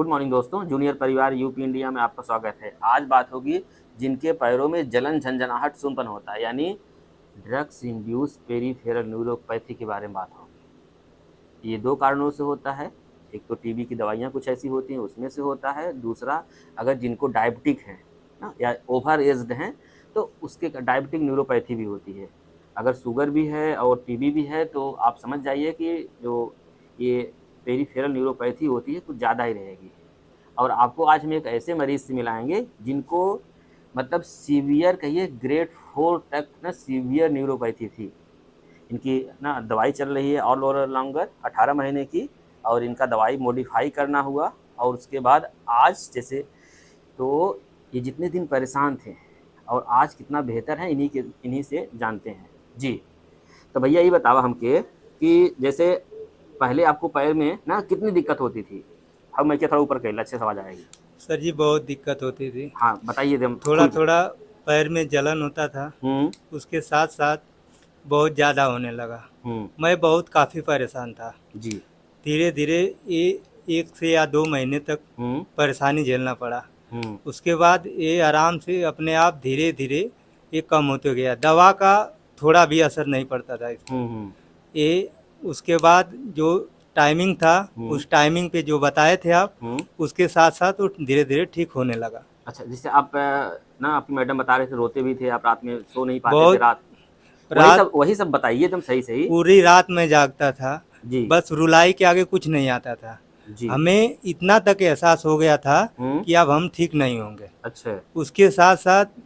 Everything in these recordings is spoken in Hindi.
गुड मॉर्निंग दोस्तों, जूनियर परिवार यूपी इंडिया में आपका स्वागत है। आज बात होगी जिनके पैरों में जलन झंझनाहट सूंपन होता है, यानी ड्रग्स इंड्यूस पेरीफेरल न्यूरोपैथी के बारे में बात होगी। ये दो कारणों से होता है। एक तो टीबी की दवाइयाँ कुछ ऐसी होती हैं, उसमें से होता है। दूसरा, अगर जिनको डायबिटिक है ना या ओवर एज्ड हैं तो उसके डायबिटिक न्यूरोपैथी भी होती है। अगर शुगर भी है और टीबी भी है तो आप समझ जाइए कि जो ये पेरीफेरल न्यूरोपैथी होती है कुछ ज़्यादा ही रहेगी। और आपको आज हम एक ऐसे मरीज़ से मिलाएँगे जिनको मतलब सीवियर कहिए ग्रेड 4 तक ना सीवियर न्यूरोपैथी थी। इनकी ना दवाई चल रही है ऑल ओवर लॉन्गर 18 महीने की, और इनका दवाई मॉडिफ़ाई करना हुआ और उसके बाद आज जैसे तो ये जितने दिन परेशान थे और आज कितना बेहतर है इन्हीं से जानते हैं। जी, तो भैया ये बताओ हमके कि जैसे पहले आपको पैर में ना कितनी दिक्कत होती थी? हम मैं क्या थोड़ा ऊपर कहिए अच्छे से आवाज़ आएगी। सर जी बहुत दिक्कत होती थी। हाँ, बताइए एकदम थोड़ा खुल के। थोड़ा पैर में जलन होता था। हुँ, उसके साथ साथ बहुत ज़्यादा होने लगा। हुँ, मैं बहुत काफ़ी परेशान था। जी, धीरे धीरे ये 1 से या 2 महीने तक हुँ, परेशानी झेलना पड़ा। हुँ, उसके बाद ये आराम से अपने आप धीरे धीरे ये कम होते गया। दवा का थोड़ा भी असर नहीं पड़ता था इस पर। हुँ, हुँ, ये उसके बाद जो टाइमिंग था, हुँ, उस टाइमिंग पे जो बताए थे आप, हुँ। उसके साथ साथ वो धीरे धीरे ठीक होने लगा। अच्छा, जैसे आप ना आपकी मैडम बता रहे थे रोते भी थे, आप रात में सो नहीं पाते थे बहुत रात। रात वही सब बताइए एकदम सही-सही। पूरी रात में जागता था। जी, बस रुलाई के आगे कुछ नहीं आता था। जी। हमें इतना तक एहसास हो गया था हुँ, कि अब हम ठीक नहीं होंगे। अच्छा। उसके साथ साथ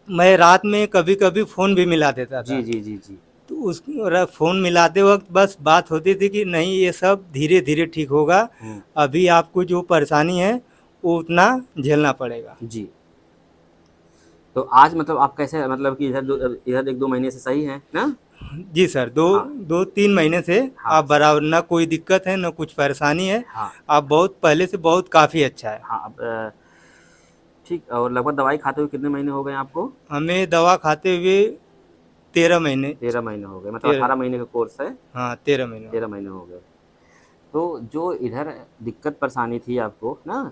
मैं रात में कभी कभी फ़ोन भी मिला देता जी, था। जी, जी, जी। तो उस फ़ोन मिलाते वक्त बस बात होती थी कि नहीं, ये सब धीरे धीरे ठीक होगा। हुँ, अभी आपको जो परेशानी है वो उतना झेलना पड़ेगा। जी। तो आज मतलब आप कैसे मतलब कि इधर 1-2 महीने से सही हैं, ना? जी सर, दो हाँ, 2-3 महीने से हाँ, आप बराबर, ना कोई दिक्कत है ना कुछ परेशानी है। हाँ, आप बहुत पहले से बहुत काफ़ी अच्छा है। हाँ, अब ठीक। और लगभग दवाई खाते हुए कितने महीने हो गए आपको? हमें दवा खाते हुए 13 महीने। 13 महीने हो गए, मतलब 18 13 महीने का कोर्स है, हाँ, 13 महीने हो 13 गए। महीने हो गए। तो जो इधर दिक्कत परेशानी थी आपको ना,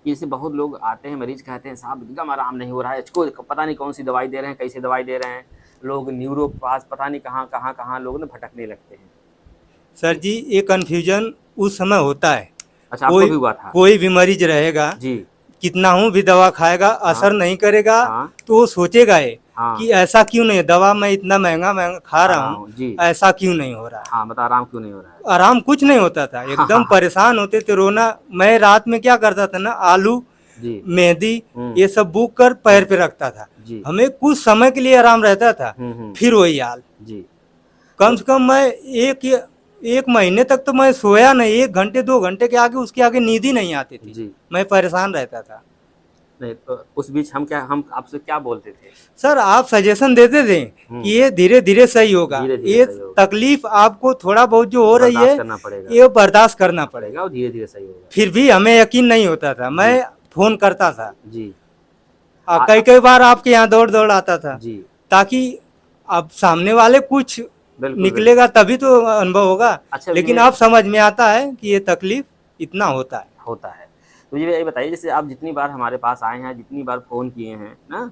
कि जैसे बहुत लोग आते हैं मरीज़ कहते हैं साहब एकदम आराम नहीं हो रहा है, इसको पता नहीं कौन-सी दवाई दे रहे हैं, कैसे दवाई दे रहे हैं। लोग न्यूरो के पास पता नहीं कहाँ लोग ना भटकने लगते हैं। सर ठीक। जी, ये कन्फ्यूजन उस समय होता है। अच्छा, आपको कोई भी हुआ था? कोई भी मरीज रहेगा, जी। कितना हूँ भी दवा खाएगा, हाँ, असर नहीं करेगा। हाँ, तो वो सोचेगा ये हाँ, कि ऐसा क्यों नहीं, दवा मैं इतना महंगा महंगा खा खा रहा रहा हूँ, हूँ। जी। ऐसा क्यों नहीं हो रहा है। हाँ, मतलब आराम क्यों नहीं हो रहा है? आराम कुछ नहीं होता था, हाँ, हाँ, एकदम हाँ। परेशान होते थे, रोना। मैं रात में क्या करता था ना, आलू, जी। मेहंदी, हुँ, ये सब बूक कर पैर हुँ। पे रखता था। जी। हमें कुछ समय के लिए आराम रहता था। हुँ, हुँ। फिर वही हाल। जी। कम तो से कम मैं एक एक महीने तक तो मैं सोया नहीं। 1 घंटे 2 घंटे के आगे उसके आगे नींद ही नहीं आती थी। जी। मैं परेशान रहता था। नहीं तो उस बीच हम आपसे क्या बोलते थे? सर, आप सजेशन देते थे कि हुँ, ये धीरे धीरे सही होगा, धीरे-धीरे ये सही होगा। तकलीफ आपको थोड़ा बहुत जो हो रही बर्दाश्त है करना पड़ेगा, ये बर्दाश्त करना पड़ेगा। और धीरे-धीरे सही होगा। फिर भी हमें यकीन नहीं होता था। मैं जी, फोन करता था। जी। कई कई बार आपके यहाँ दौड़ दौड़ आता था, जी, ताकि अब सामने वाले कुछ बिल्कुल, बिल्कुल। निकलेगा तभी तो अनुभव होगा। अच्छा लेकिन ये अब समझ में आता है कि ये तकलीफ इतना होता है। होता है। तो ये बताइए जैसे आप जितनी बार हमारे पास आए हैं, जितनी बार फ़ोन किए हैं, ना?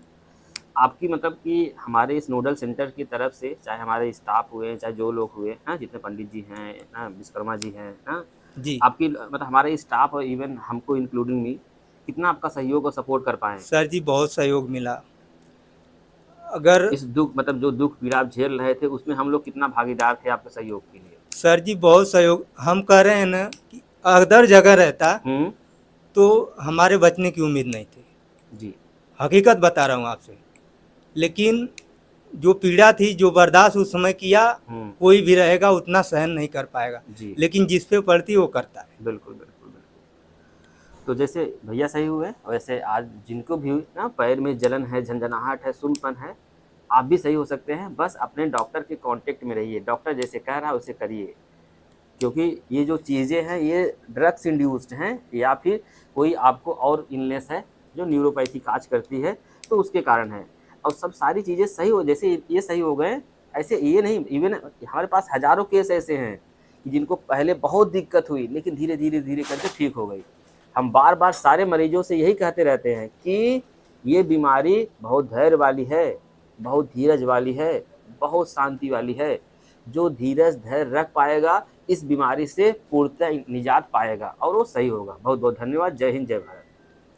आपकी मतलब कि हमारे इस नोडल सेंटर की तरफ से चाहे हमारे स्टाफ हुए, चाहे जो लोग हुए, हाँ, जितने पंडित जी हैं, ना विश्वकर्मा जी हैं, हाँ? जी आपकी मतलब हमारे स्टाफ और इवन हमको इंक्लूडिंग मी, कितना आपका सहयोग और सपोर्ट कर पाएँ? सर जी, बहुत सहयोग मिला। अगर इस दुःख मतलब जो दुःख पीड़ा आप झेल रहे थे, उसमें हम लोग कितना भागीदार थे आपके सहयोग के लिए? सर जी बहुत सहयोग, हम कह रहे हैं ना कि अदर जगह रहता हुँ, तो हमारे बचने की उम्मीद नहीं थी। जी। हकीकत बता रहा हूँ आपसे। लेकिन जो पीड़ा थी, जो बर्दाश्त उस समय किया, हुँ, कोई भी रहेगा उतना सहन नहीं कर पाएगा। जी। लेकिन जिस पे पड़ती वो करता है। बिल्कुल, बिल्कुल, बिल्कुल। तो जैसे भैया सही हुए, वैसे आज जिनको भी ना पैर में जलन है, झनझनाहट है, सुन्नपन है, आप भी सही हो सकते हैं। बस अपने डॉक्टर के कॉन्टैक्ट में रहिए, डॉक्टर जैसे कह रहा है वैसे करिए। क्योंकि ये जो चीज़ें हैं ये ड्रग्स इंड्यूस्ड हैं या फिर कोई आपको और इलनेस है जो न्यूरोपैथी काज करती है, तो उसके कारण है। और सब सारी चीज़ें सही हो जैसे ये सही हो गए, ऐसे ये नहीं इवन हमारे पास हज़ारों केस ऐसे हैं कि जिनको पहले बहुत दिक्कत हुई लेकिन धीरे-धीरे करके ठीक हो गई। हम बार बार सारे मरीजों से यही कहते रहते हैं कि ये बीमारी बहुत धैर्य वाली है, बहुत धीरज वाली है, बहुत शांति वाली है। जो धीरज धैर्य रख पाएगा इस बीमारी से पूर्णतः निजात पाएगा और वो सही होगा। बहुत बहुत धन्यवाद। जय हिंद, जय भारत।